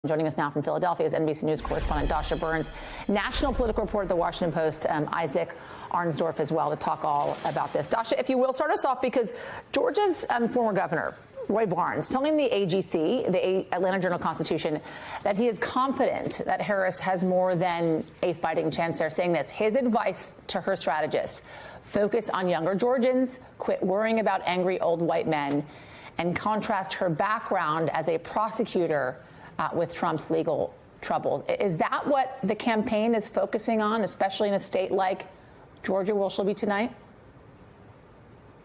Joining us now from Philadelphia is NBC News correspondent Dasha Burns, national political reporter at The Washington Post, Isaac Arnsdorf as well, to talk all about this. Dasha, if you will, start us off because Georgia's former governor, Roy Barnes, telling the AJC, the Atlanta Journal-Constitution, that he is confident that Harris has more than a fighting chance. They're saying this. His advice to her strategists: focus on younger Georgians, quit worrying about angry old white men, and contrast her background as a prosecutor with Trump's legal troubles. Is that what the campaign is focusing on, especially in a state like Georgia, where she'll be tonight?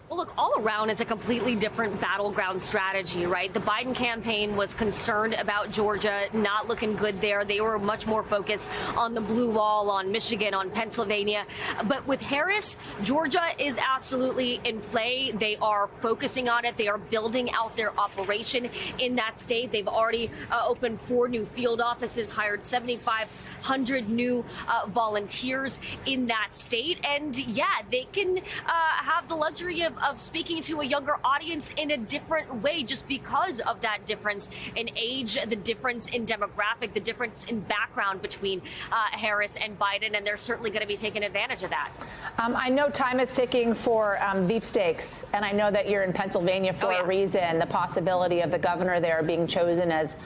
Well, look, all around it's a completely different battleground strategy, right? The Biden campaign was concerned about Georgia not looking good there. They were much more focused on the blue wall, on Michigan, on Pennsylvania. But with Harris, Georgia is absolutely in play. They are focusing on it. They are building out their operation in that state. They've already opened 4 new field offices, hired 7,500 new volunteers in that state. And yeah, they can have the luxury of speaking to a younger audience in a different way just because of that difference in age, the difference in demographic, the difference in background between Harris and Biden, and they're certainly going to be taking advantage of that. I know time is ticking for Veep stakes, and I know that you're in Pennsylvania for a reason. The possibility of the governor there being chosen as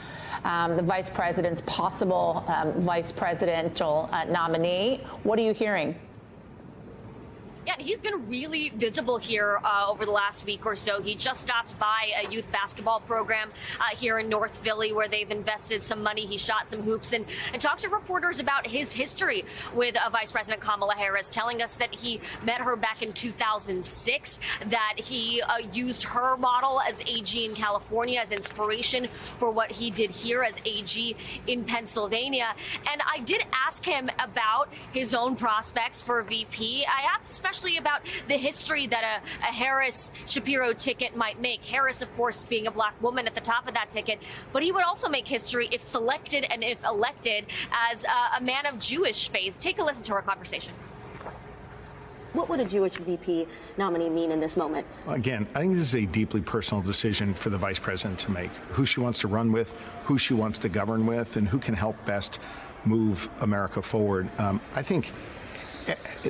the vice president's possible vice presidential nominee. What are you hearing? Yeah, he's been really visible here over the last week or so. He just stopped by a youth basketball program here in North Philly where they've invested some money. He shot some hoops and talked to reporters about his history with Vice President Kamala Harris, telling us that he met her back in 2006, that he used her model as AG in California as inspiration for what he did here as AG in Pennsylvania. And I did ask him about his own prospects for VP. I asked especially about the history that a Harris-Shapiro ticket might make. Harris, of course, being a black woman at the top of that ticket, but he would also make history if selected and if elected as a man of Jewish faith. Take a listen to our conversation. What would a Jewish VP nominee mean in this moment? Again, I think this is a deeply personal decision for the vice president to make. Who she wants to run with, who she wants to govern with, and who can help best move America forward. I think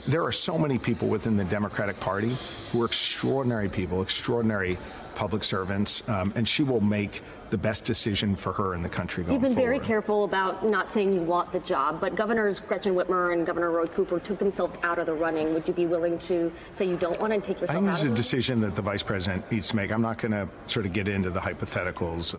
there are so many people within the Democratic Party who are extraordinary people, extraordinary public servants, and she will make the best decision for her and the country going forward. You've been very careful about not saying you want the job, but Governors Gretchen Whitmer and Governor Roy Cooper took themselves out of the running. Would you be willing to say you don't want to take yourself out of it? I think this is a decision that the vice president needs to make. I'm not going to sort of get into the hypotheticals.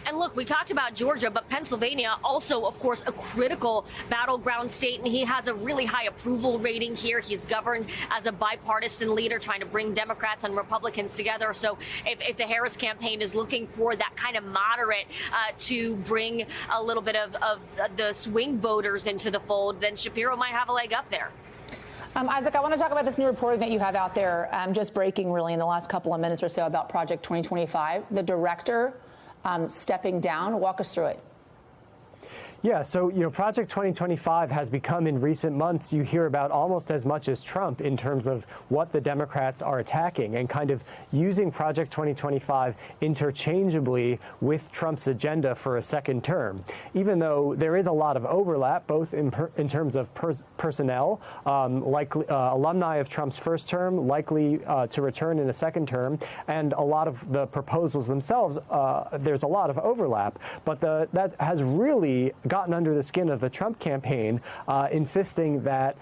And look, we talked about Georgia, but Pennsylvania also, of course, a critical battleground state, and he has a really high approval rating here. He's governed as a bipartisan leader, trying to bring Democrats and Republicans together. So if the Harris campaign is looking for that kind of moderate to bring a little bit of the swing voters into the fold, then Shapiro might have a leg up there. Isaac, I want to talk about this new reporting that you have out there, just breaking really in the last couple of minutes or so about Project 2025. The director stepping down. Walk us through it. Yeah, so, Project 2025 has become, in recent months, you hear about almost as much as Trump in terms of what the Democrats are attacking and kind of using Project 2025 interchangeably with Trump's agenda for a second term. Even though there is a lot of overlap, both in terms of personnel, likely alumni of Trump's first term, likely to return in a second term, and a lot of the proposals themselves, there's a lot of overlap. But that has really gotten under the skin of the Trump campaign, insisting that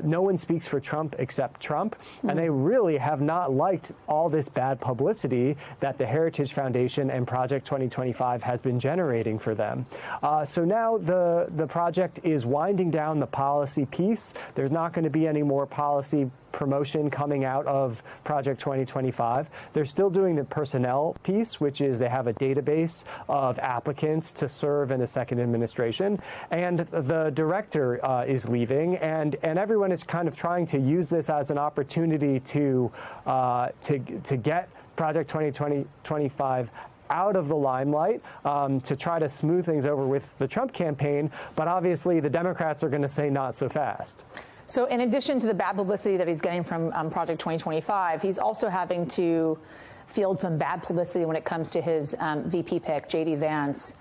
no one speaks for Trump except Trump. And they really have not liked all this bad publicity that the Heritage Foundation and Project 2025 has been generating for them. So now the project is winding down the policy piece. There's not going to be any more policy promotion coming out of Project 2025. They're still doing the personnel piece, which is they have a database of applicants to serve in a second administration. And the director is leaving, and everyone is kind of trying to use this as an opportunity to get Project 2025 out of the limelight, to try to smooth things over with the Trump campaign. But obviously, the Democrats are going to say not so fast. So in addition to the bad publicity that he's getting from Project 2025, he's also having to field some bad publicity when it comes to his VP pick, J.D. Vance.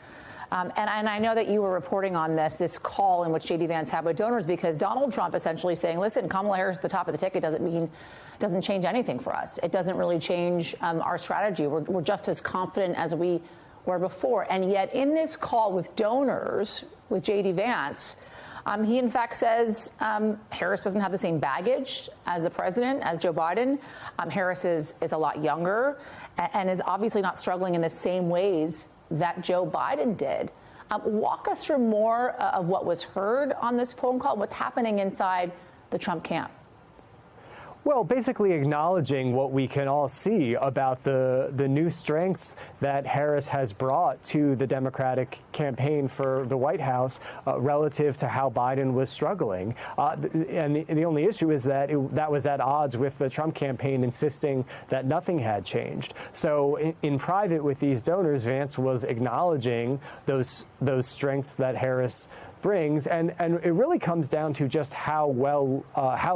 And I know that you were reporting on this call in which J.D. Vance had with donors, because Donald Trump essentially saying, listen, Kamala Harris at the top of the ticket doesn't change anything for us. It doesn't really change our strategy. We're just as confident as we were before. And yet in this call with donors, with J.D. Vance, he in fact says Harris doesn't have the same baggage as the president, as Joe Biden. Harris is a lot younger and is obviously not struggling in the same ways that Joe Biden did. Walk us through more of what was heard on this phone call, what's happening inside the Trump camp. Well, basically acknowledging what we can all see about the new strengths that Harris has brought to the Democratic campaign for the White House relative to how Biden was struggling. And the only issue is that that was at odds with the Trump campaign insisting that nothing had changed. So in private with these donors, Vance was acknowledging those strengths that Harris brings, and it really comes down to just how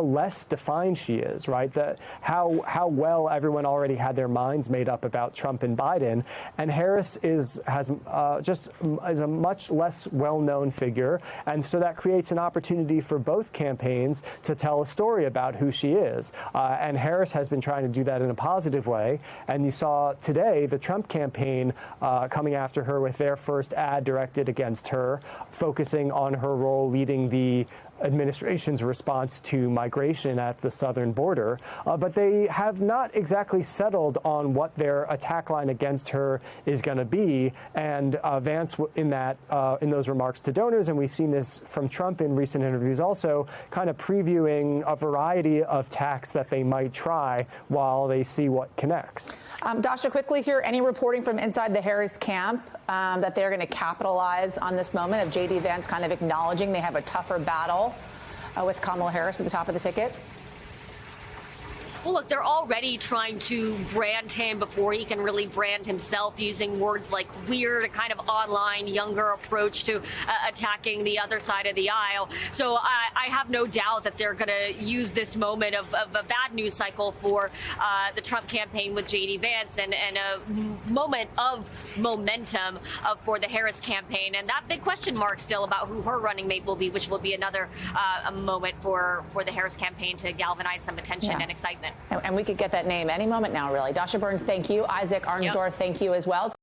less defined she is, right? That how well everyone already had their minds made up about Trump and Biden, and Harris is a much less well-known figure, and so that creates an opportunity for both campaigns to tell a story about who she is, and Harris has been trying to do that in a positive way, and you saw today the Trump campaign coming after her with their first ad directed against her, focusing on her role leading the administration's response to migration at the southern border, but they have not exactly settled on what their attack line against her is going to be. And Vance, in those remarks to donors, and we've seen this from Trump in recent interviews, also kind of previewing a variety of tacks that they might try while they see what connects. Dasha, quickly here, any reporting from inside the Harris camp that they're going to capitalize on this moment of J.D. Vance kind of acknowledging they have a tougher battle with Kamala Harris at the top of the ticket? Well, look, they're already trying to brand him before he can really brand himself, using words like weird, a kind of online, younger approach to attacking the other side of the aisle. So I have no doubt that they're going to use this moment of a bad news cycle for the Trump campaign with J.D. Vance and a moment of momentum for the Harris campaign. And that big question mark still about who her running mate will be, which will be another a moment for the Harris campaign to galvanize some attention and excitement. And we could get that name any moment now, really. Dasha Burns, thank you. Isaac Arnsdorf, thank you as well.